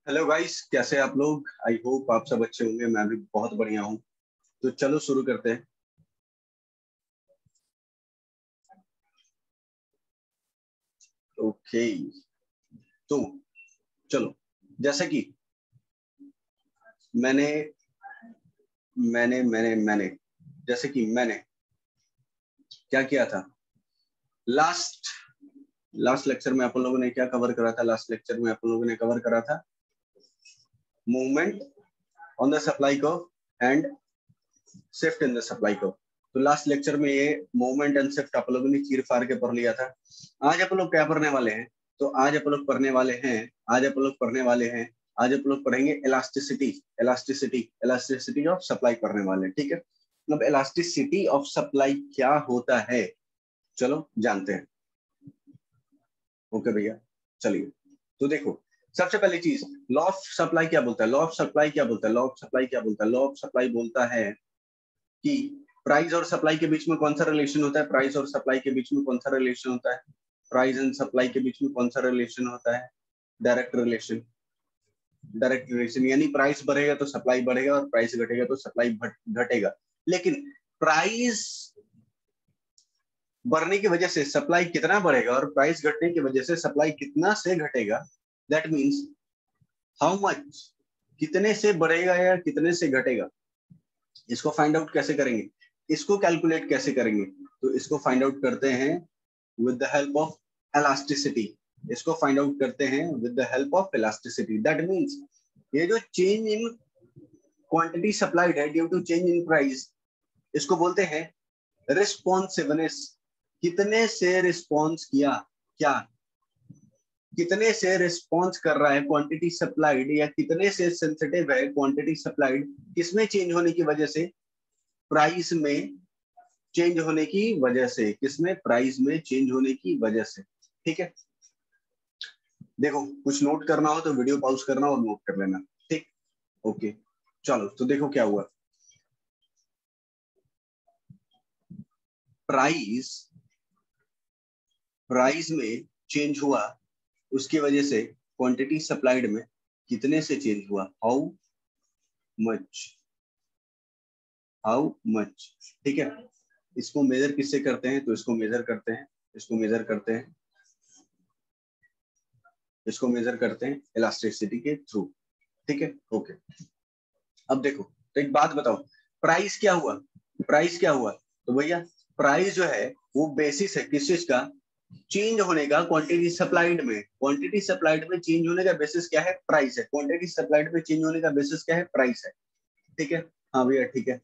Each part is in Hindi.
हेलो गाइस, कैसे आप लोग? आई होप आप सब अच्छे होंगे। मैं भी बहुत बढ़िया हूँ। तो चलो शुरू करते हैं। ओके, तो चलो, जैसे कि मैंने मैंने जैसे कि मैंने क्या किया था लास्ट लास्ट लेक्चर में। अपन लोगों ने क्या कवर करा था? लास्ट लेक्चर में अपन लोगों ने कवर करा था movement on the supply curve and shift in the supply curve. तो लास्ट लेक्चर में ये मूवमेंट एंड शिफ्ट आप लोगों ने चीर फाड़ के पढ़ लिया था। आज आप लोग क्या पढ़ने वाले हैं? तो आज आप लोग पढ़ने वाले हैं आज आप लोग पढ़ने वाले हैं आज आप लोग पढ़ेंगे इलास्टिसिटी। इलास्टिसिटी ऑफ सप्लाई पढ़ने वाले हैं, ठीक है। अब इलास्टिसिटी ऑफ सप्लाई क्या होता है, चलो जानते हैं। ओके भैया, चलिए। तो देखो, सबसे पहली चीज, लॉ ऑफ सप्लाई क्या बोलता है? लॉ ऑफ सप्लाई क्या बोलता है? लॉ ऑफ सप्लाई क्या बोलता है? लॉ ऑफ सप्लाई बोलता है कि प्राइस और सप्लाई के बीच में कौन सा रिलेशन होता है? प्राइस और सप्लाई के बीच में कौन सा रिलेशन होता है? प्राइस एंड सप्लाई के बीच में कौन सा रिलेशन होता है? Direct relation. डायरेक्ट रिलेशन यानी प्राइस बढ़ेगा तो सप्लाई बढ़ेगा और प्राइस घटेगा तो सप्लाई घटेगा। लेकिन प्राइस बढ़ने की वजह से सप्लाई कितना बढ़ेगा और प्राइस घटने की वजह से सप्लाई कितना से घटेगा, दैट मीन्स हाउ मच, कितने से बढ़ेगा या कितने से घटेगा। इसको फाइंड आउट कैसे करेंगे? इसको कैलकुलेट कैसे करेंगे? तो इसको फाइंड आउट करते हैं with the help of elasticity। इसको फाइंड आउट करते हैं with the help of elasticity। That means ये जो चेंज इन क्वांटिटी सप्लाइड है due to change in price, इसको बोलते हैं रिस्पॉन्सिवनेस। कितने से रिस्पॉन्स किया, क्या कितने से रिस्पॉन्स कर रहा है क्वांटिटी सप्लाइड, या कितने से सेंसिटिव है क्वांटिटी सप्लाइड किसमें चेंज होने की वजह से? प्राइस में चेंज होने की वजह से। किसमें? प्राइस में चेंज होने की वजह से, ठीक है। देखो, कुछ नोट करना हो तो वीडियो पॉज करना और नोट कर लेना, ठीक। ओके, चलो। तो देखो क्या हुआ। प्राइस प्राइस में चेंज हुआ, उसकी वजह से क्वांटिटी सप्लाइड में कितने से चेंज हुआ? हाउ मच, हाउ मच, ठीक है। इसको मेजर किससे करते हैं? तो इसको मेजर करते हैं इलास्टिसिटी के थ्रू, ठीक है। ओके, अब देखो, तो एक बात बताओ, प्राइस क्या हुआ? प्राइस क्या हुआ? तो भैया, प्राइस जो है वो बेसिस है किस चीज का? चेंज होने का क्वांटिटी सप्लाइड में। क्वांटिटी सप्लाइड में चेंज होने का बेसिस क्या है? प्राइस है। क्वांटिटी सप्लाइड में चेंज होने का बेसिस क्या है? प्राइस है, ठीक है। हाँ भैया, ठीक है।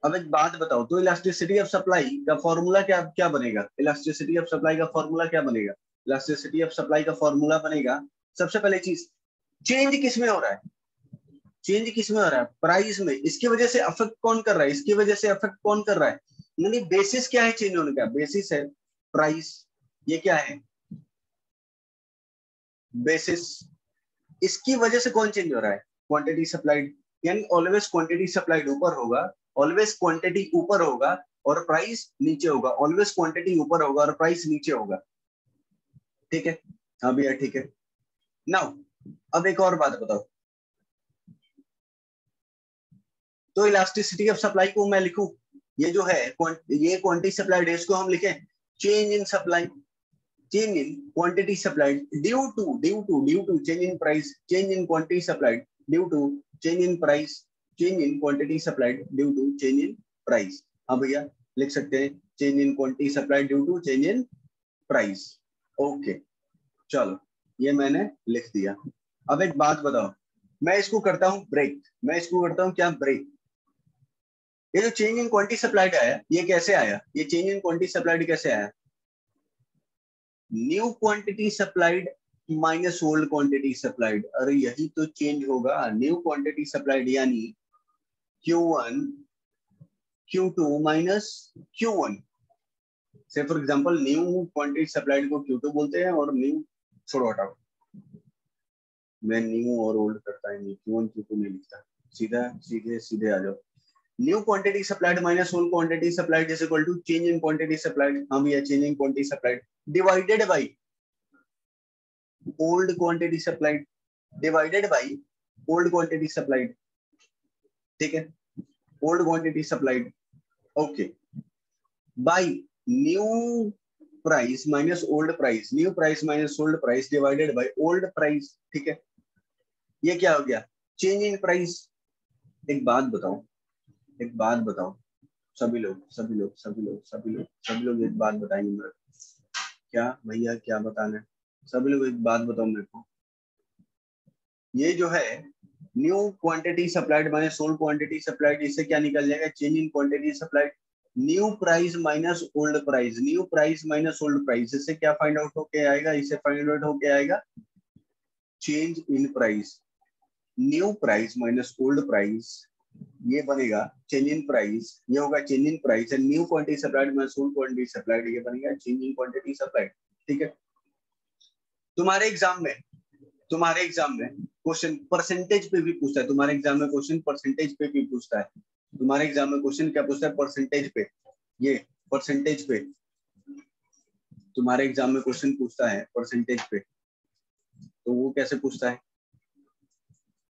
अब एक बात बताओ, तो इलास्टिसिटी ऑफ सप्लाई का फॉर्मूला क्या क्या बनेगा? इलास्टिसिटी ऑफ सप्लाई का फॉर्मूला क्या बनेगा? इलास्टिसिटी ऑफ सप्लाई का फॉर्मूला बनेगा, सबसे पहले चीज, चेंज किस में हो रहा है? चेंज किस में हो रहा है? प्राइस में। इसकी वजह से अफेक्ट कौन कर रहा है? इसकी वजह से अफेक्ट कौन कर रहा है? यानी बेसिस क्या है चेंज होने का? बेसिस है प्राइस। ये क्या है? बेसिस। इसकी वजह से कौन चेंज हो रहा है? Quantity supplied. यानी ऑलवेज क्वांटिटी सप्लाइड ऊपर होगा, ऑलवेज क्वांटिटी ऊपर होगा और प्राइस नीचे होगा। ऑलवेज क्वांटिटी ऊपर होगा और प्राइस नीचे होगा, ठीक है। हाँ भैया, ठीक है। नाउ अब एक और बात बताओ, तो इलास्टिसिटी ऑफ सप्लाई को मैं लिखूं, ये जो है ये क्वांटिटी सप्लाइड है, इसको हम लिखें change in supply, change in quantity supplied due to change in price, change in quantity supplied due to change in price, change in quantity supplied due to change in price। हाँ भैया, लिख सकते हैं change in quantity supplied due to change in price। Okay, चलो, ये मैंने लिख दिया। अब एक बात बताओ, मैं इसको करता हूं ब्रेक, मैं इसको करता हूं क्या? ब्रेक। ये जो चेंज इन क्वांटिटी सप्लाइड आया, ये कैसे आया? ये चेंज इन क्वांटिटी सप्लाइड कैसे आया? New quantity supplied minus old quantity supplied. अरे यही तो चेंज होगा। न्यू क्वांटिटी सप्लाइड यानी Q1 Q2 माइनस Q1। से for example, new quantity supplied को Q2 बोलते हैं और न्यू, छोड़ो हटाओ, मैं न्यू और ओल्ड करता है नहीं, Q1 Q2 नहीं लिखता, सीधा सीधे सीधे आ जाओ। New quantity supplied minus old quantity supplied is equal to change in quantity supplied. हम ये change in quantity supplied divided by old quantity supplied. Divided by old quantity supplied, ठीक है, old quantity supplied, okay, by new price minus old price, new price minus old price divided by old price, ठीक है। ये क्या हो गया, चेंज इन प्राइस। एक बात बताओ, एक बात बताओ, सभी लोग सभी लोग सभी लोग सभी लोग सभी लोग एक बात बताएंगे मेरे को, क्या भैया क्या बताना है, सभी लोग एक बात बताओ मेरे को, ये जो है new quantity supplied minus old quantity supplied, इससे क्या निकल जाएगा, change in quantity supplied, new price minus old price, new price minus old price, इससे क्या फाइंड आउट होके आएगा, इससे फाइंड आउट होके आएगा change in price, new price minus old price, ये बनेगा चेंज इन प्राइस, ये होगा change in price, and new quantity supplied minus old quantity supplied, ये बनेगा चेंज इन क्वांटिटी सप्लाइड, ठीक है। तुम्हारे एग्जाम में, तुम्हारे एग्जाम में क्वेश्चन परसेंटेज पे भी पूछता है, तुम्हारे एग्जाम में क्वेश्चन परसेंटेज पे भी पूछता है, तुम्हारे एग्जाम में क्वेश्चन क्या पूछता है, परसेंटेज पे, ये परसेंटेज पे तुम्हारे एग्जाम में क्वेश्चन पूछता है परसेंटेज पे, तो वो कैसे पूछता है,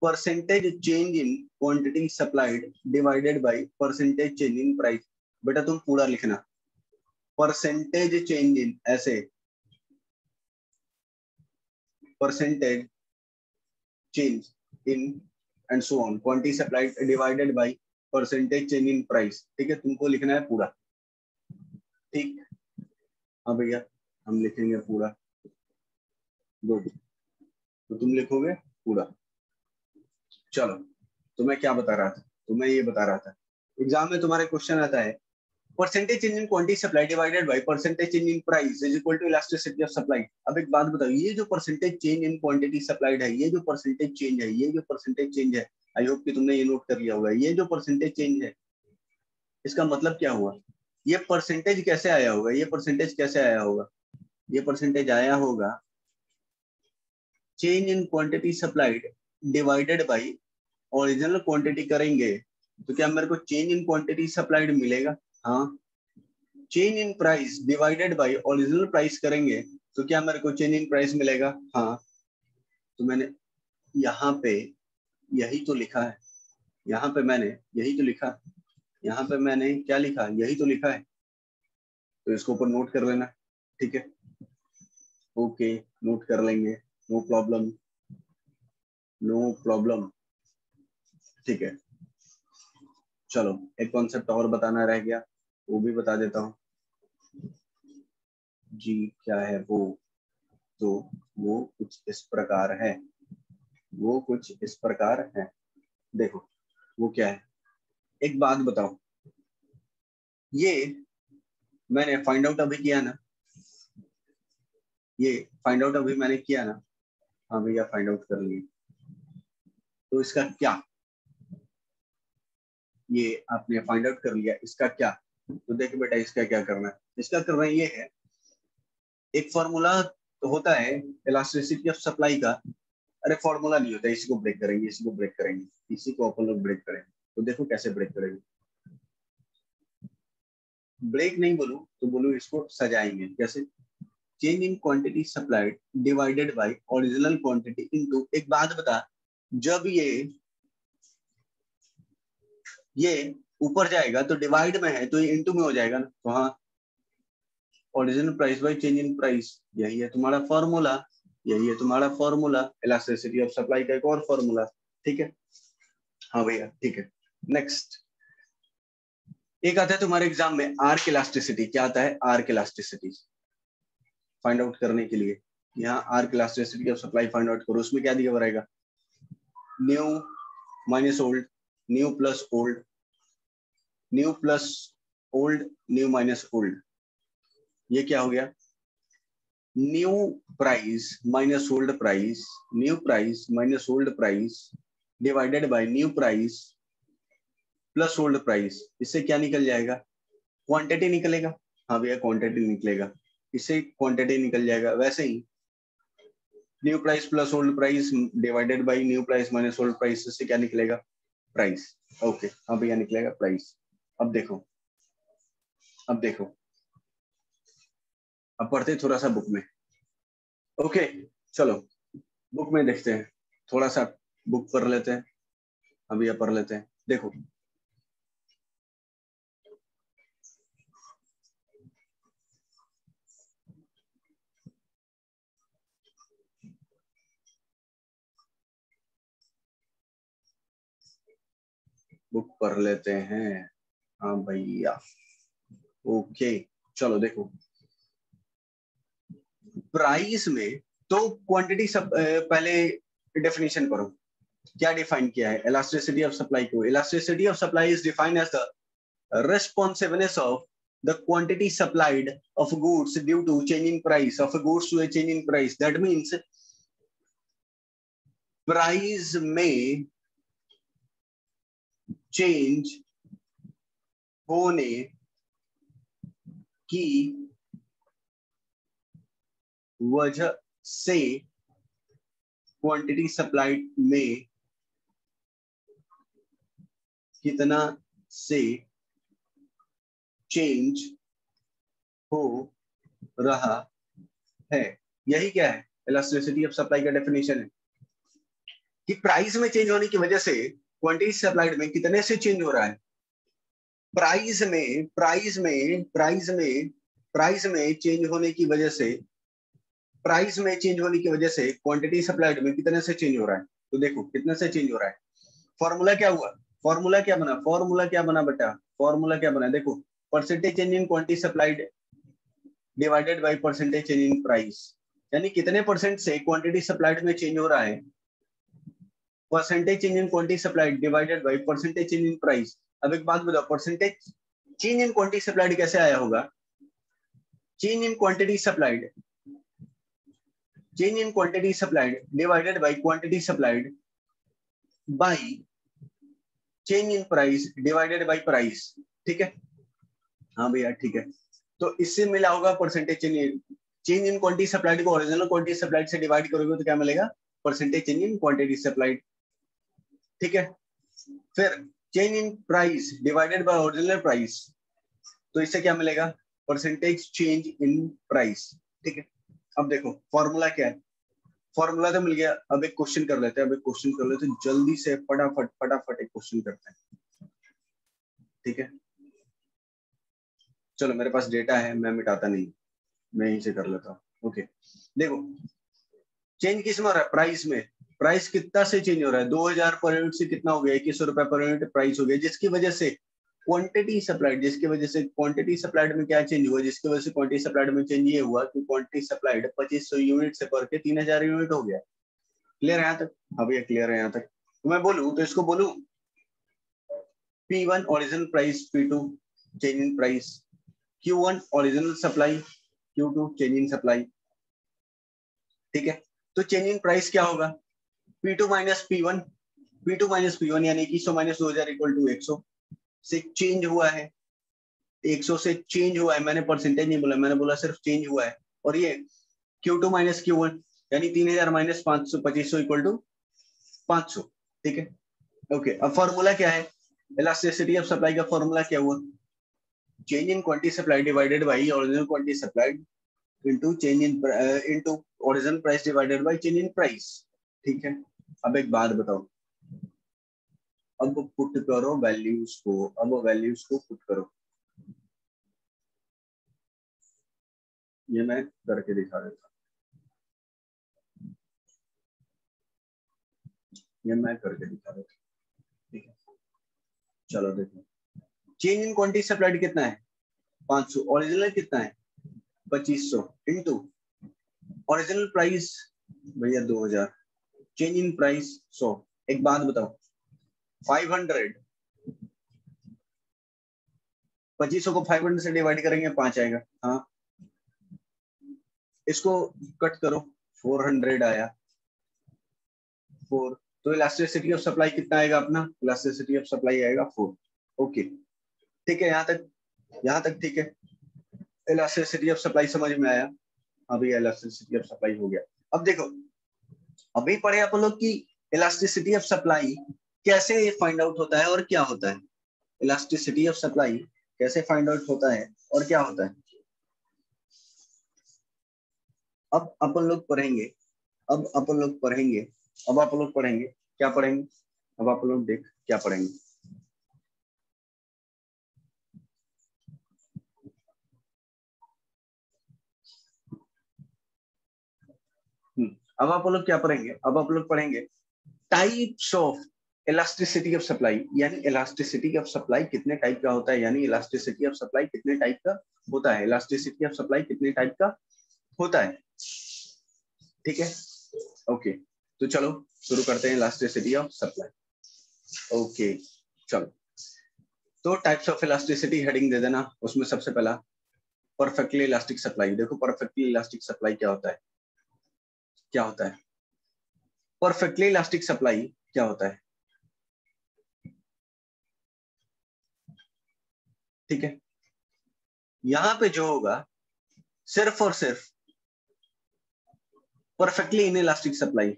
percentage change in quantity supplied divided by percentage change in price. बेटा तुम पूरा लिखना, परसेंटेज चेंज इन, ऐसे percentage change in and so on, quantity supplied divided by percentage change in price, ठीक है, तुमको लिखना है पूरा, ठीक। हाँ भैया हम लिखेंगे पूरा, गुड, तो तुम लिखोगे पूरा। चलो, तो मैं क्या बता रहा था, तो मैं ये बता रहा था, एग्जाम में तुम्हारे क्वेश्चन आता है percentage change in quantity supply divided by percentage change in price is equal to elasticity of supply. अब एक बात बताओ, ये जो percentage change in quantity supplied है, ये जो परसेंटेज चेंज है, ये जो परसेंटेज चेंज है, आई होप कि तुमने ये नोट कर लिया होगा, ये जो परसेंटेज चेंज है इसका मतलब क्या हुआ, ये परसेंटेज कैसे आया होगा, ये परसेंटेज कैसे आया होगा, ये परसेंटेज आया होगा change in quantity supplied divided bye original quantity करेंगे तो क्या मेरे को चेंज इन क्वांटिटी सप्लाइड मिलेगा, हाँ, change in price divided bye original price करेंगे तो क्या मेरे को चेंज इन प्राइस मिलेगा, हाँ। तो मैंने यहाँ पे यही तो लिखा है, यहाँ पे मैंने यही तो लिखा, यहाँ पे मैंने क्या लिखा, यही तो लिखा है, तो इसको ऊपर नोट कर लेना, ठीक है, ओके, नोट कर लेंगे, नो प्रॉब्लम, नो प्रॉब्लम, ठीक है। चलो एक कॉन्सेप्ट और बताना रह गया, वो भी बता देता हूँ जी, क्या है वो, तो वो कुछ इस प्रकार है, वो कुछ इस प्रकार है, देखो वो क्या है, एक बात बताओ, ये मैंने फाइंड आउट अभी किया ना, ये फाइंड आउट अभी मैंने किया ना, हाँ भैया फाइंड आउट कर लिए, तो इसका क्या, ये आपने फाइंड आउट कर लिया, इसका क्या, तो देखो बेटा इसका क्या करना है, इसका करना ये है, एक फॉर्मूला होता है इलास्टिसिटी ऑफ सप्लाई का, अरे फॉर्मूला नहीं होता, इसी को ब्रेक करेंगे, इसी को ब्रेक करेंगे, इसी को अपन लोग ब्रेक करेंगे, तो देखो कैसे ब्रेक करेंगे, ब्रेक नहीं बोलूं तो बोलूं इसको सजाएंगे, कैसे, change in quantity supplied divided bye original quantity into, एक बात बता, जब ये ऊपर जाएगा तो डिवाइड में है तो ये इनटू में हो जाएगा ना, तो हाँ, original price by change in price, यही है तुम्हारा फॉर्मूला, यही है तुम्हारा फॉर्मूला इलास्टिसिटी ऑफ सप्लाई का एक और फॉर्मूला, ठीक है, हाँ भैया ठीक है। नेक्स्ट एक आता है तुम्हारे एग्जाम में आर्क इलास्टिसिटी, क्या आता है, आर्क इलास्टिसिटी फाइंड आउट करने के लिए, यहाँ arc elasticity of supply find out करो, उसमें क्या दिया हुआ रहेगा, new minus old, new plus old, new plus old, new minus old, ये क्या हो गया, new price minus old price, new price minus old price divided by new price plus old price, इससे क्या निकल जाएगा, क्वांटिटी निकलेगा, हाँ भैया क्वांटिटी निकलेगा, इससे क्वांटिटी निकल जाएगा, वैसे ही new price plus old price divided by new price minus old price, इससे क्या निकलेगा, प्राइस, ओके, हाँ भैया निकलेगा प्राइस। अब देखो, अब देखो, अब पढ़ते थोड़ा सा बुक में, ओके, चलो बुक में देखते हैं, थोड़ा सा बुक पढ़ लेते हैं, अभी यह पढ़ लेते हैं। देखो बुक पढ़ लेते हैं। हाँ भैया, ओके चलो देखो, प्राइस में तो क्वांटिटी सब पहले डेफिनेशन करो, क्या डिफाइन किया है इलास्टिसिटी ऑफ सप्लाई को? Elasticity of supply is defined as the responsiveness of the quantity supplied of goods due to change in price of goods to a change in price. That means price में change होने की वजह से क्वांटिटी सप्लाइड में कितना से चेंज हो रहा है। यही क्या है इलास्टिसिटी ऑफ सप्लाई का डेफिनेशन है कि प्राइस में चेंज होने की वजह से क्वांटिटी सप्लाइड में कितने से चेंज हो रहा है। प्राइस में चेंज होने की वजह से, प्राइस में चेंज होने की वजह से क्वांटिटी सप्लाइड में कितने से चेंज हो रहा है। तो देखो कितने से चेंज हो रहा है। फॉर्मूला क्या हुआ, फॉर्मूला क्या बना, फॉर्मूला क्या बना बेटा, फॉर्मूला क्या बना, देखो percentage change in quantity supplied divided by percentage change in price, यानी कितने परसेंट से क्वांटिटी सप्लाइड में चेंज हो रहा है, percentage change in quantity supplied divided by percentage change in price. अब एक बात बताओ, percentage change in quantity supplied कैसे आया होगा? Change in quantity supplied, change in quantity supplied divided by quantity supplied by change in price divided bye price. ठीक है, हाँ भैया ठीक है। तो इससे मिला होगा percentage change in quantity supplied को ओरिजिनल क्वांटिटी सप्लाइड से डिवाइड करोगे तो क्या मिलेगा, percentage change in quantity supplied. ठीक है, फिर change in price divided bye original price, तो इससे क्या मिलेगा, परसेंटेज चेंज इन प्राइस। ठीक है, अब देखो फॉर्मूला क्या है, फॉर्मूला तो मिल गया। अब एक क्वेश्चन कर लेते हैं, अब एक क्वेश्चन कर लेते हैं जल्दी से, फटाफट फटाफट एक क्वेश्चन करते हैं। ठीक है, चलो मेरे पास डेटा है, मैं मिटाता नहीं, मैं यहीं से कर लेता हूँ। ओके देखो, चेंज किस में हो रहा है, प्राइस में। प्राइस कितना से चेंज हो रहा है, 2000 पर यूनिट से कितना हो गया, 2100 रुपए पर यूनिट प्राइस हो गया, जिसकी वजह से क्वांटिटी सप्लाइड, जिसकी वजह से क्वांटिटी सप्लाइड में क्या चेंज हुआ, जिसकी वजह से क्वांटिटी सप्लाइड में चेंज ये हुआ कि क्वांटिटी सप्लाइड 2500 यूनिट से बढ़ के 3000 यूनिट हो गया। क्लियर है यहाँ तक? हाँ भैया क्लियर है यहाँ तक। तो मैं बोलूँ तो इसको बोलूँ P1 original price, P2 change in price, Q1 original supply, Q2 change in supply. ठीक है, तो चेंज इन प्राइस क्या होगा, P2 minus P1, P2 minus P1 यानी 2100 माइनस 2000 इक्वल टू 100 से चेंज हुआ है, 100 से चेंज हुआ है, मैंने परसेंटेज नहीं बोला, मैंने बोला सिर्फ चेंज हुआ है। और ये Q2 माइनस Q1 यानी 3000 माइनस 500 2500 इक्वल टू 500। ठीक है, ओके अब फॉर्मूला क्या है, इलास्टिसिटी ऑफ सप्लाई का फॉर्मूला क्या हुआ, change in quantity supply divided bye original quantity supplied into change in into original price divided by change in price. ठीक है, अब एक बात बताओ, अब पुट करो वैल्यूज को, अब वैल्यूज को पुट करो, ये मैं करके दिखा देता हूँ, ये मैं करके दिखा देता हूँ। ठीक है, चलो देखो, चेंज इन क्वांटिटी सप्लाइड कितना है 500, ओरिजिनल कितना है 2500 इनटू ओरिजिनल प्राइस भैया 2000, चेंज इन प्राइस 100। एक बात बताओ, 500 2500 को 500 से डिवाइड करेंगे 5 आएगा, हाँ इसको कट करो 400 आया 4, तो इलास्टिसिटी ऑफ सप्लाई कितना आएगा अपना, इलास्टिसिटी ऑफ सप्लाई आएगा 4। ओके ठीक है, यहाँ तक ठीक है, इलास्टिसिटी ऑफ सप्लाई समझ में आया। अभी इलास्टिसिटी ऑफ सप्लाई हो गया। अब देखो, अभी पढ़े आप लोग की इलास्टिसिटी ऑफ सप्लाई कैसे फाइंड आउट होता है और क्या होता है, इलास्टिसिटी ऑफ सप्लाई कैसे फाइंड आउट होता है और क्या होता है। अब अपन लोग पढ़ेंगे, अब अपन लोग पढ़ेंगे अब आप लोग पढ़ेंगे, क्या पढ़ेंगे, अब आप लोग देख क्या पढ़ेंगे। अब आप लोग क्या पढ़ेंगे, अब आप लोग पढ़ेंगे types of elasticity of supply, यानी इलास्टिसिटी ऑफ सप्लाई कितने टाइप का होता है, यानी इलास्टिसिटी ऑफ सप्लाई कितने टाइप का होता है, इलास्टिसिटी ऑफ सप्लाई कितने टाइप का होता है। ठीक है, ओके, तो चलो शुरू करते हैं इलास्टिसिटी ऑफ सप्लाई। ओके चलो, तो टाइप्स ऑफ इलास्टिसिटी हेडिंग दे देना, उसमें सबसे पहला परफेक्टली इलास्टिक सप्लाई। देखो परफेक्टली इलास्टिक सप्लाई क्या होता है, क्या होता है परफेक्टली इलास्टिक सप्लाई क्या होता है। ठीक है, यहां पे जो होगा सिर्फ और सिर्फ perfectly in elastic supply,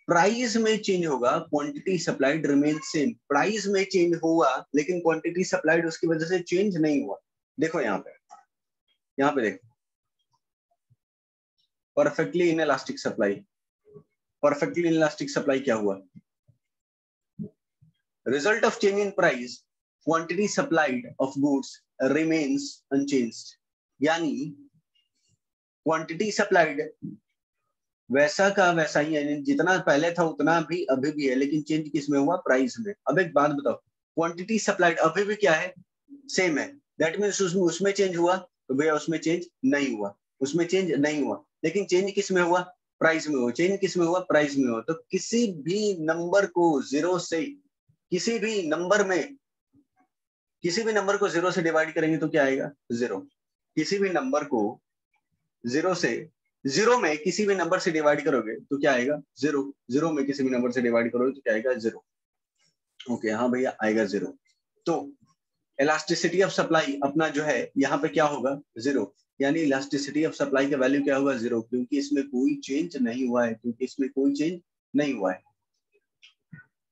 price में चेंज होगा, quantity supplied remain same. Price में चेंज हुआ लेकिन क्वांटिटी सप्लाइड उसकी वजह से चेंज नहीं हुआ। देखो यहाँ पे देखो perfectly in elastic supply, perfectly in elastic supply क्या हुआ, result of change in price quantity supplied of goods remains unchanged, यानी क्वांटिटी सप्लाइड वैसा का वैसा ही है, जितना पहले था उतना भी अभी भी है, लेकिन चेंज किस में हुआ, प्राइस में। अब एक बात बताओ, क्वांटिटी सप्लाइड अभी भी क्या है, सेम है, दैट मींस उसमें चेंज हुआ, तो भैया उसमें चेंज नहीं हुआ, उसमें चेंज नहीं हुआ, लेकिन चेंज किस में हुआ, प्राइस में हुआ। चेंज किस में हुआ, प्राइस में हुआ। तो किसी भी नंबर को जीरो से, किसी भी नंबर में, किसी भी नंबर को जीरो से डिवाइड करेंगे तो क्या आएगा, जीरो। किसी भी नंबर को जीरो से, जीरो में किसी भी नंबर से डिवाइड करोगे तो क्या आएगा, जीरो। जीरो में किसी भी नंबर से डिवाइड करोगे तो क्या आएगा, जीरो। ओके, हाँ भैया आएगा जीरो। तो इलास्टिसिटी ऑफ सप्लाई अपना जो है यहाँ पे क्या होगा, जीरो, यानी इलास्टिसिटी ऑफ सप्लाई का वैल्यू क्या होगा, जीरो, क्योंकि इसमें कोई चेंज नहीं हुआ है, क्योंकि इसमें कोई चेंज नहीं हुआ है।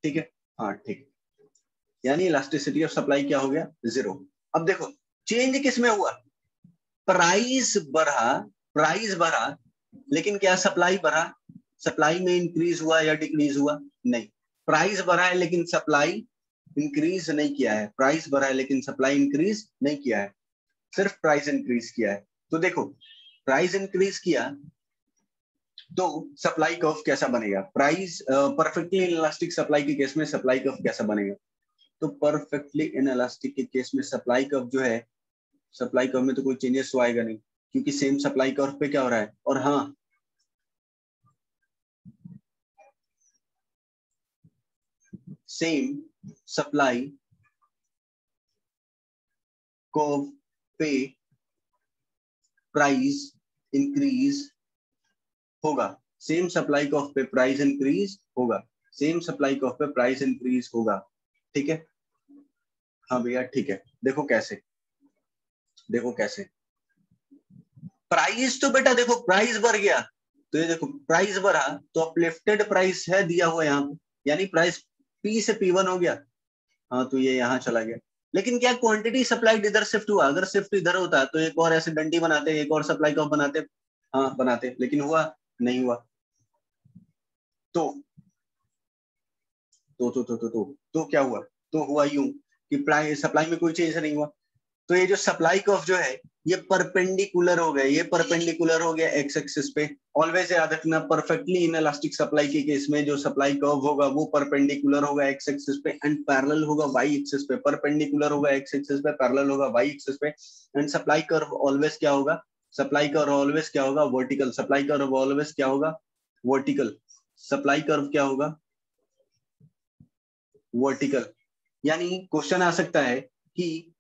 ठीक है, हाँ ठीक, यानी इलास्टिसिटी ऑफ सप्लाई क्या हो गया, जीरो। अब देखो चेंज किस में हुआ, प्राइस बढ़ा, प्राइस बढ़ा, लेकिन क्या सप्लाई बढ़ा, सप्लाई में इंक्रीज हुआ या डिक्रीज हुआ, नहीं। प्राइस बढ़ा है लेकिन सप्लाई इंक्रीज नहीं किया है, प्राइस बढ़ा है लेकिन सप्लाई इंक्रीज नहीं किया है, सिर्फ प्राइस इंक्रीज किया है। तो देखो प्राइस इंक्रीज किया तो सप्लाई कर्व कैसा बनेगा, प्राइस परफेक्टली इनइलास्टिक सप्लाई के केस में सप्लाई कर्व कैसा बनेगा, तो परफेक्टली इनइलास्टिक के केस में सप्लाई कर्व जो है, सप्लाई कर्व में तो कोई चेंजेस तो आएगा नहीं, क्योंकि सेम सप्लाई कर्व पे क्या हो रहा है। और हाँ, सेम सप्लाई कर्व पे प्राइस इंक्रीज होगा, सेम सप्लाई कर्व पे प्राइस इंक्रीज होगा, सेम सप्लाई कर्व पे प्राइस इंक्रीज होगा। ठीक है, हाँ भैया ठीक है। देखो कैसे, देखो कैसे, प्राइस तो बेटा देखो प्राइस बढ़ गया, तो ये देखो प्राइस बढ़ा तो अपलिफ्टेड प्राइस है दिया हुआ यहाँ पे, यानी प्राइस पी से P1 हो गया, हाँ तो ये यहाँ चला गया। लेकिन क्या क्वांटिटी सप्लाइड इधर शिफ्ट हुआ, अगर शिफ्ट इधर होता तो एक और ऐसे डंडी बनाते, एक और सप्लाई कर्व बनाते, हाँ बनाते, लेकिन हुआ नहीं हुआ। तो तो क्या हुआ, तो हुआ यूं कि प्राइस सप्लाई में कोई चेंज नहीं हुआ, तो ये जो सप्लाई कर्व जो है ये परपेंडिकुलर हो गया, ये परपेंडिकुलर हो गया एक्स एक्सिस पे। ऑलवेज याद रखना परफेक्टली इनइलास्टिक सप्लाई के केस में जो सप्लाई कर्व होगा वो परपेंडिकुलर होगा एक्स एक्सिस पे एंड पैरेलल होगा वाई एक्सिस पे, परपेंडिकुलर होगा एक्स एक्सिस पे, पैरेलल होगा वाई एक्सिस पे। एंड सप्लाई कर्व ऑलवेज क्या होगा, सप्लाई कर्व ऑलवेज क्या होगा, वर्टिकल। सप्लाई कर्व ऑलवेज क्या होगा, वर्टिकल। सप्लाई कर्व क्या होगा, वर्टिकल। यानी क्वेश्चन आ सकता है कि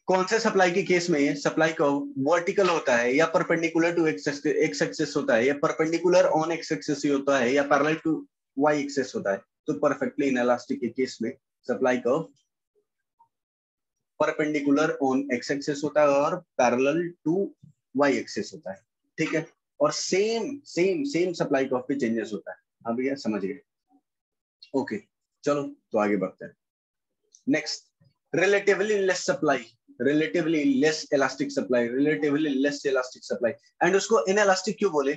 कौन से सप्लाई के केस में सप्लाई कर्व वर्टिकल होता है या परपेंडिकुलर टू एक्स एक्सिस होता है, या परपेंडिकुलर ऑन एक्स एक्सिस होता है, या पैरेलल टू वाई एक्सिस होता है। तो परफेक्टली इनइलास्टिक के केस में supply curve perpendicular on x axis होता है और पैरेलल टू वाई एक्सिस होता है। ठीक है, और same same same supply curve पे चेंजेस होता है। हाँ भैया समझ गए, ओके चलो तो आगे बढ़ते हैं। Next, relatively less supply, relatively less elastic supply, relatively less elastic supply. And उसको इनइलास्टिक क्यों बोले,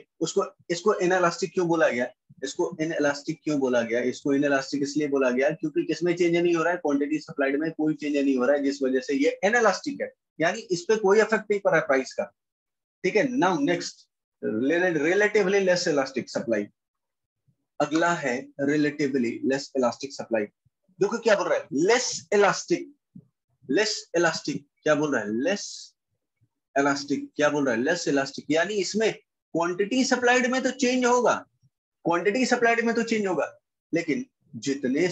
इसको इनइलास्टिक क्यों बोला गया, इसको इनइलास्टिक क्यों बोला गया, इसको इनइलास्टिक इसलिए बोला गया क्योंकि किसमें चेंज नहीं हो रहा है, क्वांटिटी सप्लाइड में कोई चेंज नहीं हो रहा है, जिस वजह से ये इनइलास्टिक है, यानी इस पे कोई इफेक्ट नहीं पड़ रहा है प्राइस का। ठीक है, now next relatively less elastic supply. अगला है रिलेटिवली लेस इलास्टिक सप्लाई। देखो क्या बोल रहा है, लेस इलास्टिक, लेस इलास्टिक क्या बोल रहा है, लेस इलास्टिक क्या बोल रहा है, लेस इलास्टिक, यानी इसमें क्वांटिटी सप्लाइड में तो चेंज होगा, क्वांटिटी सप्लाइड में तो चेंज होगा, लेकिन जितने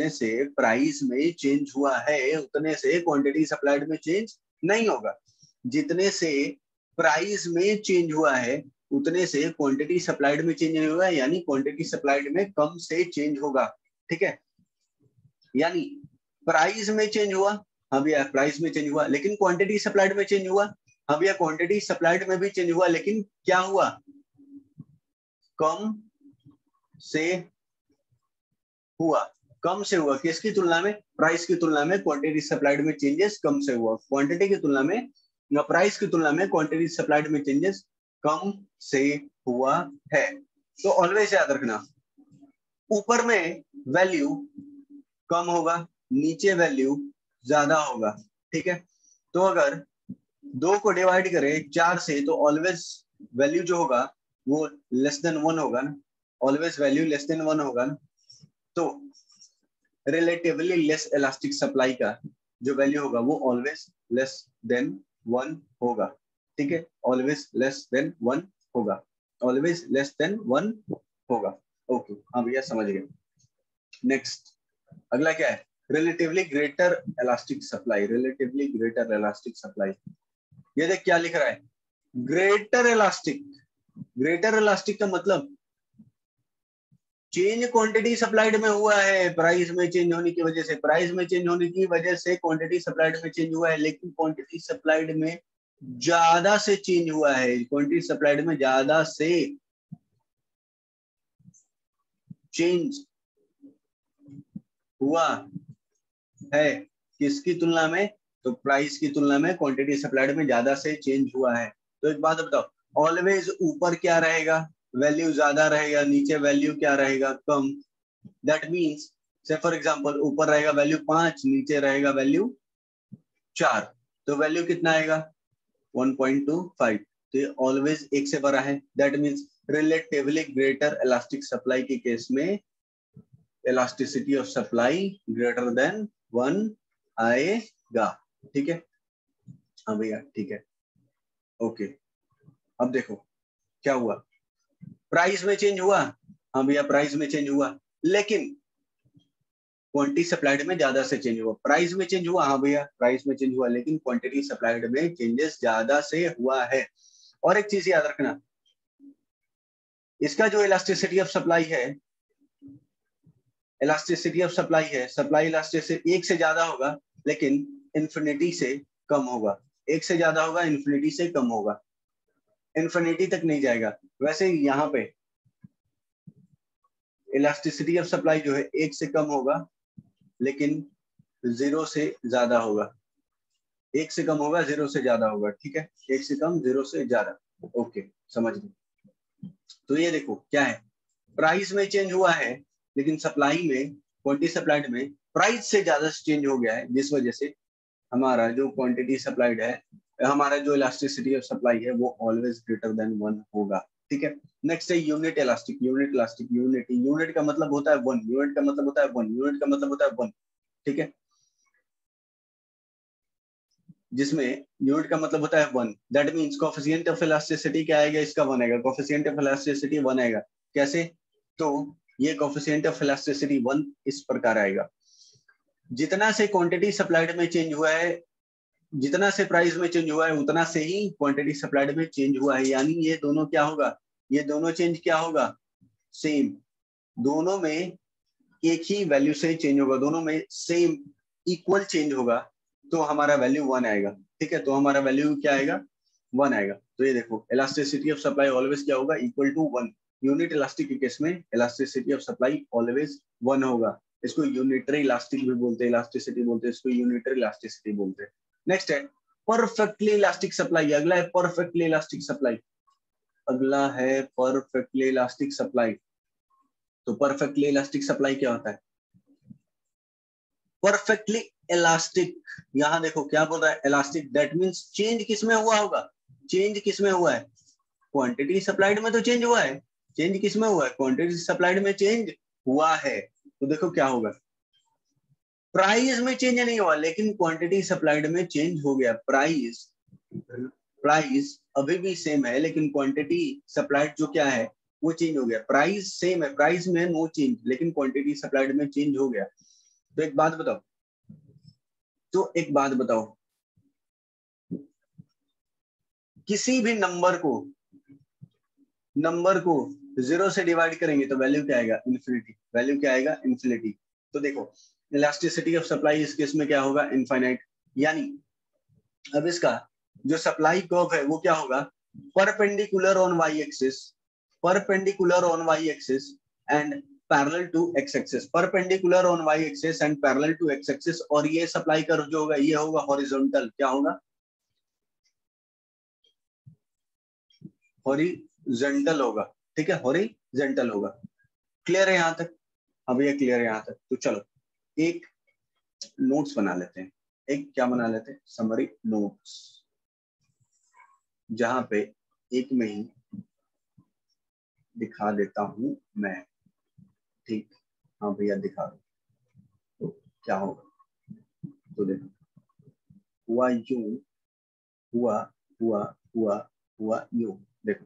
से प्राइस में चेंज हुआ है उतने से क्वांटिटी सप्लाइड में चेंज नहीं होगा। जितने से प्राइस में चेंज हुआ है उतने से क्वांटिटी सप्लाइड में चेंज नहीं होगा, यानी क्वांटिटी सप्लाइड में कम से चेंज होगा। ठीक है, यानी प्राइस में चेंज हुआ, हाँ भैया प्राइस में चेंज हुआ, लेकिन क्वांटिटी सप्लाइड में चेंज हुआ, हाँ भैया क्वांटिटी सप्लाइड में भी चेंज हुआ, लेकिन क्या हुआ, कम से हुआ, कम से हुआ, किसकी तुलना में, प्राइस की तुलना में क्वांटिटी सप्लाइड में चेंजेस कम से हुआ, क्वांटिटी की तुलना में, प्राइस की तुलना में क्वांटिटी सप्लाइड में चेंजेस कम से हुआ है। तो ऑलवेज याद रखना, ऊपर में वैल्यू कम होगा, नीचे वैल्यू ज्यादा होगा। ठीक है, तो अगर 2 को डिवाइड करें 4 से तो ऑलवेज वैल्यू जो होगा वो लेस देन 1 होगा ना, ऑलवेज वैल्यू लेस देन 1 होगा ना। तो रिलेटिवली लेस इलास्टिक सप्लाई का जो वैल्यू होगा वो ऑलवेज लेस देन 1 होगा। ठीक है, ऑलवेज लेस देन 1 होगा, ऑलवेज लेस देन 1 होगा। ओके, हाँ भैया समझ गए। नेक्स्ट अगला क्या है, relatively greater elastic supply, relatively greater elastic supply. ये देख क्या लिख रहा है, ग्रेटर इलास्टिक, ग्रेटर इलास्टिक का मतलब चेंज क्वांटिटी सप्लाइड में हुआ है, प्राइस में चेंज होने की वजह से, प्राइस में चेंज होने की वजह से क्वांटिटी सप्लाइड में चेंज हुआ है, लेकिन क्वांटिटी सप्लाइड में ज्यादा से चेंज हुआ है, क्वांटिटी सप्लाइड में ज्यादा से चेंज हुआ है, किसकी तुलना में, तो प्राइस की तुलना में क्वांटिटी सप्लाइड में ज्यादा से चेंज हुआ है। तो एक बात बताओ, ऑलवेज ऊपर क्या रहेगा, वैल्यू ज्यादा रहेगा, नीचे वैल्यू क्या रहेगा, कम। दैट मीन्स से फॉर एग्जांपल ऊपर रहेगा वैल्यू 5, नीचे रहेगा वैल्यू 4, तो वैल्यू कितना आएगा 1.25, तो ये ऑलवेज 1 से बड़ा है। That means relatively greater elastic supply के केस में elasticity of supply greater than 1 आएगा। ठीक है, हाँ भैया ठीक है, ओके। अब देखो क्या हुआ, प्राइस में चेंज हुआ, हाँ भैया प्राइस में चेंज हुआ, लेकिन क्वांटिटी सप्लाइड में ज्यादा से चेंज हुआ, प्राइस में चेंज हुआ, हाँ भैया प्राइस में चेंज हुआ, लेकिन क्वांटिटी सप्लाइड में चेंजेस ज्यादा से हुआ है। और एक चीज याद रखना, इसका जो इलास्टिसिटी ऑफ सप्लाई है, इलास्टिसिटी ऑफ सप्लाई है, सप्लाई इलास्टिसिटी 1 से ज्यादा होगा लेकिन इन्फिनिटी से कम होगा, 1 से ज्यादा होगा इन्फिनिटी से कम होगा, इन्फिनिटी तक नहीं जाएगा। वैसे यहाँ पे इलास्टिसिटी ऑफ सप्लाई जो है 1 से कम होगा लेकिन 0 से ज्यादा होगा, 1 से कम होगा 0 से ज्यादा होगा। ठीक है, 1 से कम 0 से ज्यादा, ओके समझ गए। तो ये देखो क्या है, प्राइस में चेंज हुआ है लेकिन सप्लाई में, क्वांटिटी सप्लाइड में प्राइस से ज्यादा चेंज हो गया है, जिस वजह से हमारा जो क्वांटिटी सप्लाइड है, हमारा जो इलास्टिसिटी ऑफ सप्लाई है वो ऑलवेज ग्रेटर देन 1 होगा। ठीक है, नेक्स्ट है unit elastic, unit elastic, unit का मतलब होता है 1, यूनिट का मतलब होता है 1, यूनिट का मतलब होता है 1। ठीक है, जिसमें यूनिट का मतलब होता है 1, that means coefficient of elasticity क्या आएगा, इसका 1 आएगा, कोएफिशिएंट ऑफ इलास्टिसिटी 1 आएगा। कैसे, तो ये कोएफिशिएंट ऑफ इलास्टिसिटी 1 इस प्रकार आएगा, जितना से क्वांटिटी सप्लाइड में चेंज हुआ है, जितना से प्राइस में चेंज हुआ है उतना से ही क्वांटिटी सप्लाइड में चेंज हुआ है, यानी ये दोनों क्या होगा, ये दोनों चेंज क्या होगा, सेम, दोनों में एक ही वैल्यू से चेंज होगा, दोनों में सेम इक्वल चेंज होगा, तो हमारा वैल्यू 1 आएगा। ठीक है, तो हमारा वैल्यू क्या आएगा, 1 आएगा। तो ये देखो इलास्टिसिटी ऑफ सप्लाई ऑलवेज क्या होगा, इक्वल टू 1। यूनिट इलास्टिक के केस में इलास्टिसिटी ऑफ सप्लाई ऑलवेज 1 होगा, इसको यूनिटरी इलास्टिक भी बोलते हैं, इलास्टिसिटी बोलते हैं, इसको यूनिटरी इलास्टिसिटी बोलते हैं। नेक्स्ट है परफेक्टली इलास्टिक सप्लाई। अगला है परफेक्टली इलास्टिक सप्लाई। अगला है परफेक्टली इलास्टिक सप्लाई। तो परफेक्टली इलास्टिक सप्लाई क्या होता है? परफेक्टली इलास्टिक, यहां देखो क्या बोल रहा है, इलास्टिक, दैट मींस चेंज किसमें हुआ होगा? चेंज किसमें हुआ है? क्वांटिटी सप्लाइड में तो चेंज हुआ है। चेंज किसमें हुआ है? क्वांटिटी सप्लाइड में चेंज हुआ है। तो देखो क्या होगा, प्राइस में चेंज नहीं हुआ लेकिन क्वांटिटी सप्लाइड में चेंज हो गया। प्राइस अभी भी सेम है लेकिन क्वांटिटी सप्लाइड जो क्या है वो चेंज हो गया। प्राइस सेम है, प्राइस में नो चेंज, लेकिन क्वांटिटी सप्लाइड में चेंज हो गया। तो एक बात बताओ, किसी भी नंबर को 0 से डिवाइड करेंगे तो वैल्यू क्या आएगा? इन्फिनिटी। वैल्यू क्या आएगा? इन्फिनिटी। तो देखो इलास्टिसिटी ऑफ सप्लाई इस केस में क्या होगा? इनफाइनाइट। यानी अब इसका जो सप्लाई कर्व है वो क्या होगा? Perpendicular on Y axis, perpendicular on Y axis and parallel to X axis, perpendicular on Y axis and parallel to X axis. और ये सप्लाई कर्व जो होगा ये होगा हॉरिजॉन्टल। क्या होगा? हॉरिजॉन्टल होगा। ठीक है, हॉरिजॉन्टल होगा। क्लियर है यहां तक? अब ये क्लियर है यहां तक। तो चलो एक नोट्स बना लेते हैं। एक क्या बना लेते हैं? समरी नोट्स, जहां पे एक में ही दिखा देता हूं मैं। ठीक, हाँ भैया दिखा दो। तो क्या होगा? तो देखो हुआ यूं, हुआ हुआ हुआ हुआ यूं। देखो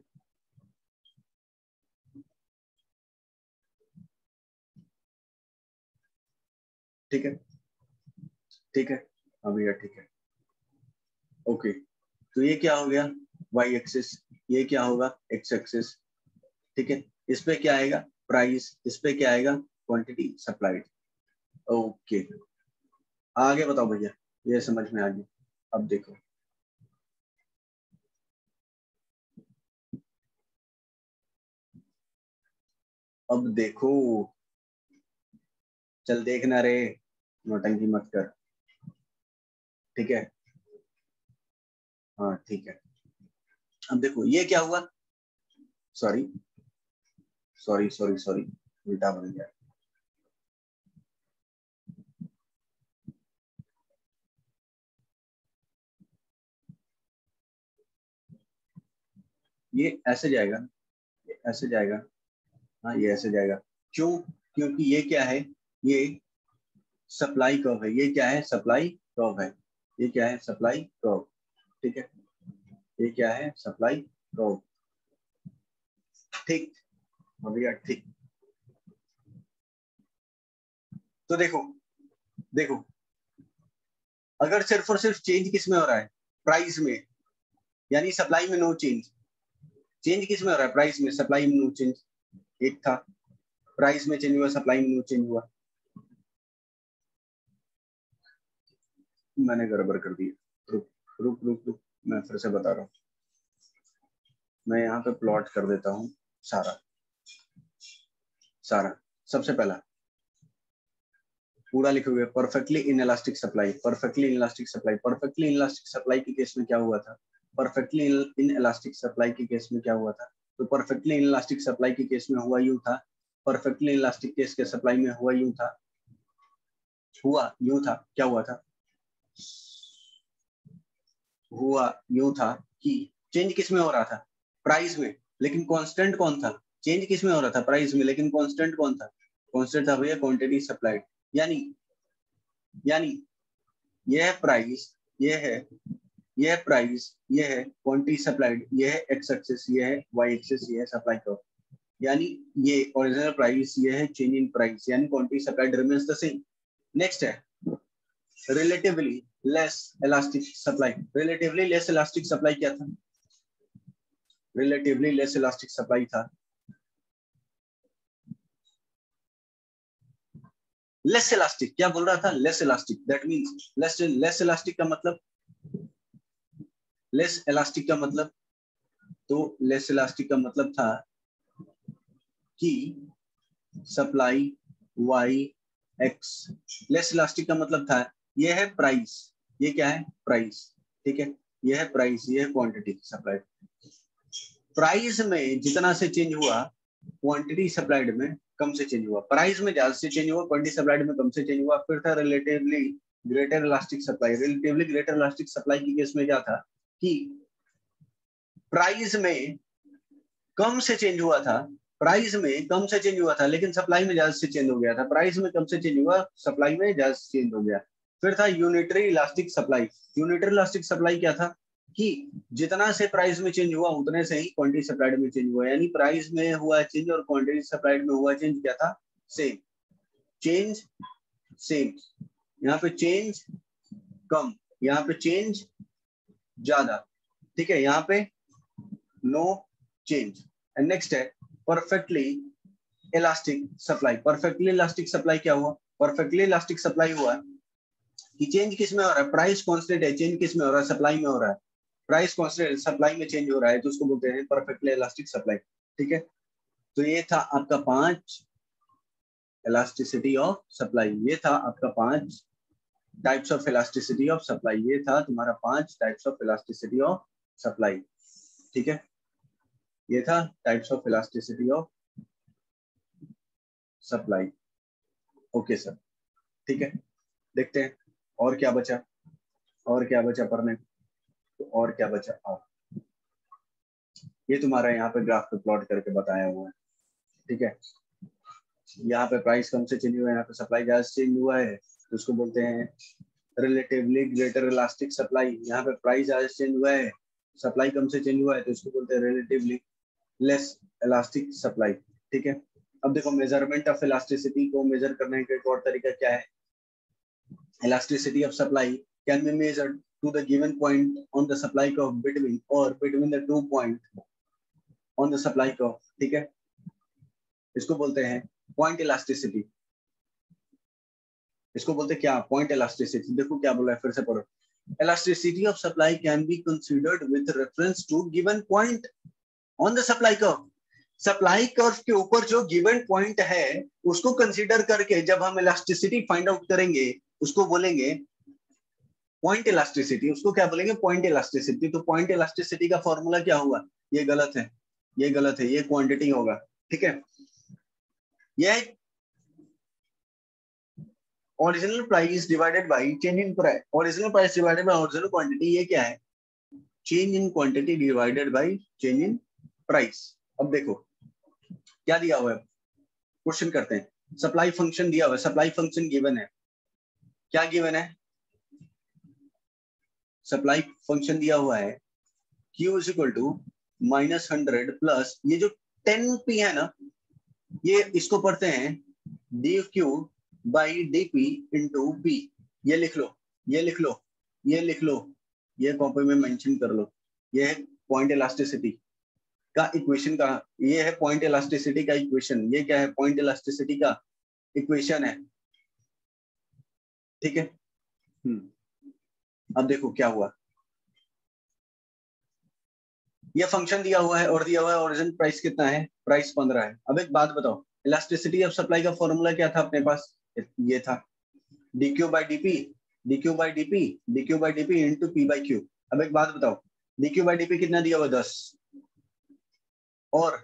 ठीक है, ठीक है, हाँ भैया ठीक है। ओके, तो ये क्या हो गया? Y axis. ये क्या होगा? X axis. ठीक है, इस पे क्या आएगा? प्राइस। इस पे क्या आएगा? Quantity supplied. ओके, आगे बताओ भैया, ये समझ में आ गया। अब देखो, अब देखो, चल देखना रे, नौटंकी मत कर। ठीक है, हाँ ठीक है। अब देखो ये क्या हुआ? सॉरी सॉरी सॉरी सॉरी, उल्टा बन गया। ये ऐसे जाएगा, ये ऐसे जाएगा, हाँ ये ऐसे जाएगा। क्यों? क्योंकि ये क्या है? ये सप्लाई कर्व है। ये क्या है? सप्लाई कर्व है। ये क्या है? Supply curve. ठीक है, ये क्या है? Supply curve. ठीक, भैया ठीक। तो देखो, देखो अगर सिर्फ और सिर्फ चेंज किस में हो रहा है? प्राइस में, यानी सप्लाई में नो चेंज। चेंज किस में हो रहा है? प्राइस में। सप्लाई में नो चेंज। एक था प्राइस में चेंज हुआ, सप्लाई में नो चेंज हुआ। मैंने गड़बड़ कर दी। रुक रुक रुक रुक, मैं फिर से बता रहा हूँ। मैं यहाँ पे प्लॉट कर देता हूँ सारा सारा। सबसे पहला पूरा लिखोगे perfectly inelastic supply, perfectly inelastic supply. Perfectly inelastic supply के केस में क्या हुआ था? परफेक्टली इनइलास्टिक सप्लाई के केस में क्या हुआ था? तो परफेक्टली इनइलास्टिक सप्लाई के केस में हुआ यूं था, परफेक्टली इनइलास्टिक केस के सप्लाई में हुआ यूं था, हुआ यूं था। क्या हुआ था? हुआ यूं था कि चेंज किस में हो रहा था? प्राइस में, लेकिन कांस्टेंट कौन था? चेंज किस में हो रहा था? प्राइस में, लेकिन कांस्टेंट कौन था? कांस्टेंट था भैया क्वांटिटी सप्लाइड। यानी यानी यह प्राइस, ये है, यह प्राइस, ये है क्वांटिटी सप्लाइड, ये है एक्स एक्सिस, ये है वाई एक्सिस, ये है सप्लाई कर्व। यानी ये ओरिजिनल प्राइस, ये है चेंज इन प्राइस, यानी quantity supplied remains the same. Next है relatively less elastic supply. Relatively less elastic supply क्या था? रिलेटिवली लेस इलास्टिक सप्लाई था लेस इलास्टिक। क्या बोल रहा था? Less elastic, that means less elastic का मतलब, लेस इलास्टिक का मतलब, तो लेस इलास्टिक का मतलब था कि supply Y X. Less elastic का मतलब था ये है प्राइस, ये क्या है प्राइस, ठीक है, ये है प्राइस, ये है क्वांटिटी सप्लाई। प्राइस में जितना से चेंज हुआ क्वांटिटी सप्लाइड में कम से चेंज हुआ, प्राइस में ज्यादा से चेंज हुआ क्वांटिटी सप्लाइड में कम से चेंज हुआ। फिर था relatively greater elastic supply. Relatively greater elastic supply की केस में क्या था कि प्राइस में कम से चेंज हुआ था, प्राइस में कम से चेंज हुआ था लेकिन सप्लाई में ज्यादा से चेंज हो गया था, प्राइस में कम से चेंज हुआ सप्लाई में ज्यादा से चेंज हो गया। फिर था unitary elastic supply. Unitary elastic supply क्या था कि जितना से प्राइस में चेंज हुआ उतने से ही क्वांटिटी सप्लाइड में चेंज हुआ, यानी प्राइस में हुआ चेंज और क्वांटिटी सप्लाइड में हुआ चेंज क्या था सेम, चेंज सेम। यहाँ पे चेंज कम, यहाँ पे चेंज ज्यादा, ठीक है, यहाँ पे नो चेंज। एंड नेक्स्ट है perfectly elastic supply. Perfectly elastic supply क्या हुआ, परफेक्टली इलास्टिक सप्लाई हुआ कि चेंज किस में हो रहा है, प्राइस कांस्टेंट है, चेंज किस में हो रहा है सप्लाई में हो रहा है, प्राइस कांस्टेंट सप्लाई में चेंज हो रहा है तो उसको बोलते हैं परफेक्टली इलास्टिक सप्लाई, ठीक है। तो ये था आपका 5 इलास्टिसिटी ऑफ सप्लाई, ये था आपका 5 types of elasticity of supply, ये था तुम्हारा 5 types of elasticity of supply, ठीक है, ये था types of elasticity of supply. Okay sir, ठीक है, देखते हैं और क्या बचा, और क्या बचा पढ़ने, तो और क्या बचा। और ये तुम्हारा यहाँ पे ग्राफ पे प्लॉट करके बताया हुआ है, ठीक है। यहाँ पे प्राइस कम से चेंज हुआ है, यहाँ पे सप्लाई ज्यादा से चेंज हुआ है तो उसको बोलते हैं रिलेटिवली ग्रेटर इलास्टिक सप्लाई। यहाँ पे प्राइस ज्यादा से चेंज हुआ है, सप्लाई कम से चेंज हुआ है तो उसको बोलते हैं रिलेटिवली लेस इलास्टिक सप्लाई, ठीक है। अब देखो मेजरमेंट ऑफ इलास्टिसिटी को मेजर करने का एक और तरीका क्या है, elasticity of supply can be measured to the given point on the supply curve between or between the 2 point on the supply curve, ठीक है, इसको बोलते हैं पॉइंट इलास्टिसिटी, इसको बोलते हैं क्या पॉइंट इलास्टिसिटी। देखो क्या बोला है फिर से पढ़ो, elasticity of supply can be considered with reference to given point on the supply curve. Supply curve के ऊपर जो गिवन पॉइंट है उसको कंसीडर करके जब हम इलास्टिसिटी फाइंड आउट करेंगे उसको बोलेंगे पॉइंट इलास्टिसिटी, उसको क्या बोलेंगे पॉइंट इलास्टिसिटी। तो पॉइंट इलास्टिसिटी का फॉर्मूला क्या हुआ, ये गलत है, ये गलत है, ये क्वांटिटी होगा, ठीक है। ये original price divided by change in price, original price divided bye original quantity, ये क्या है change in quantity divided by change in price. अब देखो क्या दिया हुआ है, क्वेश्चन करते हैं, सप्लाई फंक्शन दिया हुआ है, सप्लाई फंक्शन गिवन है, क्या गिवन है, सप्लाई फंक्शन दिया हुआ है Q is equal to -100 plus ये जो 10P है ना, ये इसको पढ़ते हैं dQ by dP into P। ये लिख लो, ये लिख लो, ये लिख लो, ये कॉपी में मेंशन कर लो, ये है पॉइंट इलास्टिसिटी का इक्वेशन का, ये है पॉइंट इलास्टिसिटी का इक्वेशन, ये क्या है पॉइंट इलास्टिसिटी का इक्वेशन है, ठीक है। अब देखो क्या हुआ, ये फंक्शन दिया हुआ है और दिया हुआ है ओरिजिनल प्राइस कितना है, प्राइस 15 है। अब एक बात बताओ, इलास्टिसिटी ऑफ सप्लाई का फॉर्मूला क्या था अपने पास, ये था dQ by dP, dQ by dP, dQ by dP into P by Q। अब एक बात बताओ, dQ बाई dP कितना दिया हुआ 10 और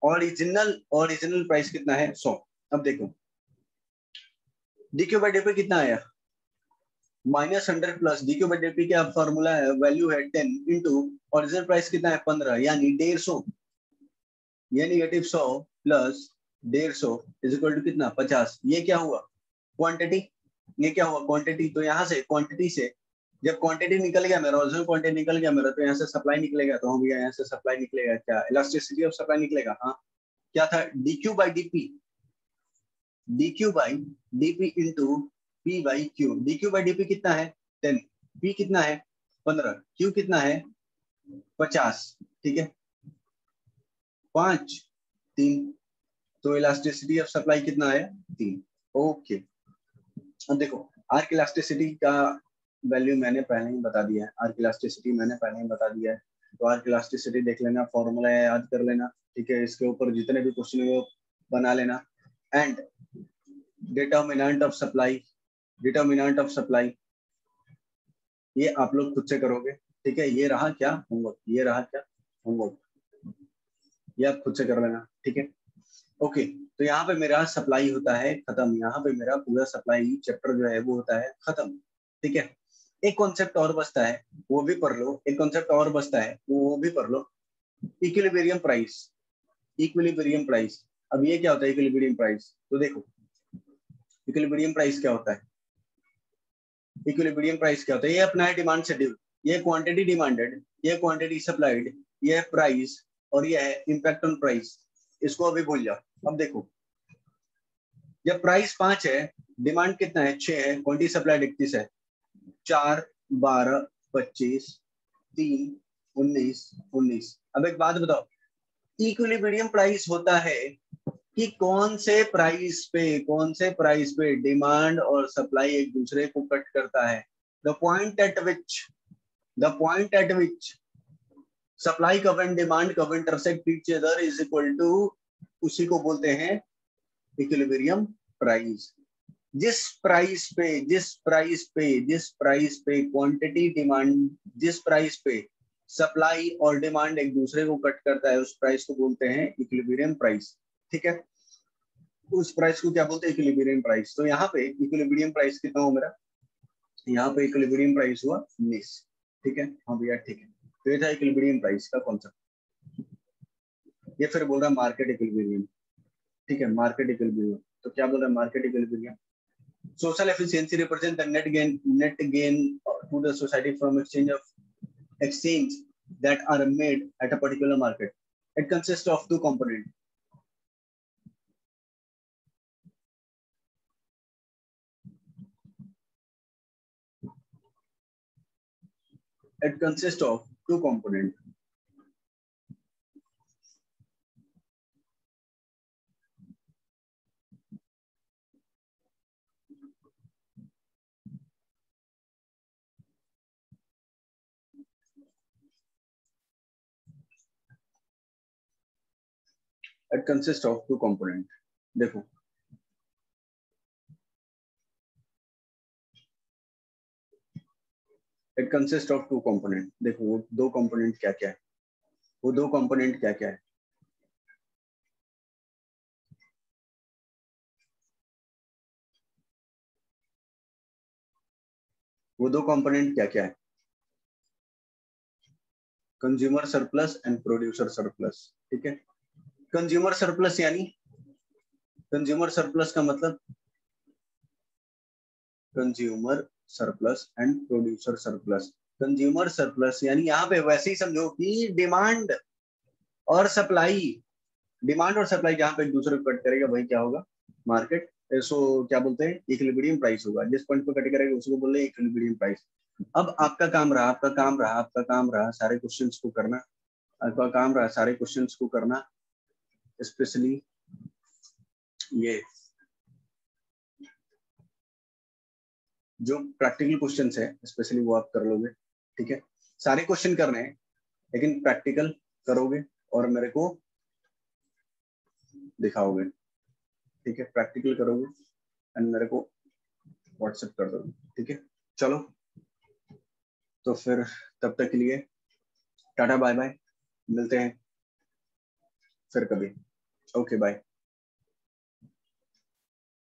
ओरिजिनल प्राइस कितना है 100। अब देखो dQ बाई dP कितना आया -100 प्लस dQ बाई dP का फॉर्मूला है, वैल्यू है 10 इंटू ओरिजिनल प्राइस कितना है 15, यानी 150, ये -100 प्लस 150 इज इक्वल टू कितना 50। ये क्या हुआ क्वांटिटी, ये क्या हुआ क्वांटिटी। तो यहाँ से क्वांटिटी से जब क्वांटिटी निकल गया मेरा, ओरिजिनल क्वांटिटी निकल गया मेरा, तो यहाँ से सप्लाई निकलेगा, तो हम यहाँ से सप्लाई निकलेगा क्या, इलास्टिसिटी ऑफ सप्लाई निकलेगा। हाँ क्या था dQ by dP, dQ by dP into P by Q। dQ by dP कितना है 10, P कितना है 15, Q कितना है 50, ठीक है 5 3, तो इलास्टिसिटी ऑफ सप्लाई कितना है 3। ओके अब देखो आर्क इलास्टिसिटी का वैल्यू मैंने पहले ही बता दिया है, आर्क इलास्टिसिटी मैंने पहले ही बता दिया है, तो आर्क इलास्टिसिटी देख लेना, फॉर्मूला याद कर लेना, ठीक है, इसके ऊपर जितने भी क्वेश्चन है वो बना लेना। And determinant of supply, determinant of supply, ये आप लोग खुद से करोगे, ठीक है। ये रहा क्या होमवर्क, ये रहा क्या होमवर्क, ये आप खुद से कर लेना, ठीक है। ओके, तो यहाँ पे मेरा सप्लाई होता है खत्म, यहाँ पे मेरा पूरा सप्लाई चैप्टर जो है वो होता है खत्म, ठीक है। एक कॉन्सेप्ट और बचता है, वो भी पढ़ लो, एक कॉन्सेप्ट और बचता है वो भी पढ़ लो, इक्विलिब्रियम प्राइस, इक्विलिब्रियम प्राइस। अब ये क्या होता है इक्विलिब्रियम प्राइस, तो देखो इक्विलिब्रियम प्राइस क्या होता है, इक्विलिब्रियम प्राइस क्या होता है, ये अपना है डिमांड शेड्यूल, ये क्वांटिटी डिमांडेड, ये क्वांटिटी सप्लाइड, ये है प्राइस, और ये है इम्पैक्ट ऑन प्राइस। इसको अभी भूल जाओ। अब देखो जब प्राइस 5 है, डिमांड कितना है 6 है, क्वांटिटी सप्लाइड 31 है, 4 12 25 3 19 19। अब एक बात बताओ, इक्विलिब्रियम प्राइस होता है कि कौन से प्राइस पे डिमांड और सप्लाई एक दूसरे को कट करता है। The point at which supply curve and demand curve intersect each other is equal to, उसी को बोलते हैं इक्विलिब्रियम प्राइस। जिस प्राइस पे क्वांटिटी डिमांड, जिस प्राइस पे सप्लाई और डिमांड एक दूसरे को कट करता है, उस प्राइस को बोलते हैं इक्विलिब्रियम प्राइस, ठीक है। उस प्राइस को क्या बोलते हैं इक्विलिब्रियम प्राइस। तो यहाँ पे इक्विलिब्रियम प्राइस कितना हुआ मेरा, यहाँ पे इक्विलिब्रियम प्राइस हुआ 19, ठीक है। हाँ भैया ठीक है, तो ये था इक्विलिब्रियम प्राइस का कॉन्सेप्ट। ये फिर बोल रहा है मार्केट इक्विलिब्रियम, ठीक है, मार्केट इक्विलिब्रियम। तो क्या बोल रहा है market equilibrium, social efficiency represent the net gain to the society from exchange that are made at a particular market. It consists of two components. It consists of two components. It consists of two components. देखो it consists of two components. देखो वो दो component क्या क्या है, वो दो component क्या क्या है। वो दो कंपोनेंट क्या क्या है, consumer surplus and producer surplus, ठीक है। कंज्यूमर सरप्लस यानी, कंज्यूमर सरप्लस का मतलब consumer surplus and producer surplus. Consumer surplus यानी यहाँ पे वैसे ही समझो कि डिमांड और सप्लाई, डिमांड और सप्लाई जहाँ पे एक दूसरे को कट करेगा वही क्या होगा मार्केट, सो क्या बोलते हैं इक्विलिब्रियम प्राइस होगा। जिस पॉइंट पे कट करेगा उसको बोल रहे हैं इक्विलिब्रियम प्राइस। अब आपका काम रहा सारे क्वेश्चंस को करना, आपका काम रहा सारे क्वेश्चंस को करना, स्पेशली ये जो प्रैक्टिकल क्वेश्चंस है स्पेशली वो आप कर लोगे, ठीक है। सारे क्वेश्चन करने हैं लेकिन प्रैक्टिकल करोगे और मेरे को दिखाओगे, ठीक है। प्रैक्टिकल करोगे एंड मेरे को व्हाट्सएप कर दोगे, ठीक है। चलो तो फिर तब तक के लिए टाटा बाय बाय, मिलते हैं फिर कभी, ओके बाय।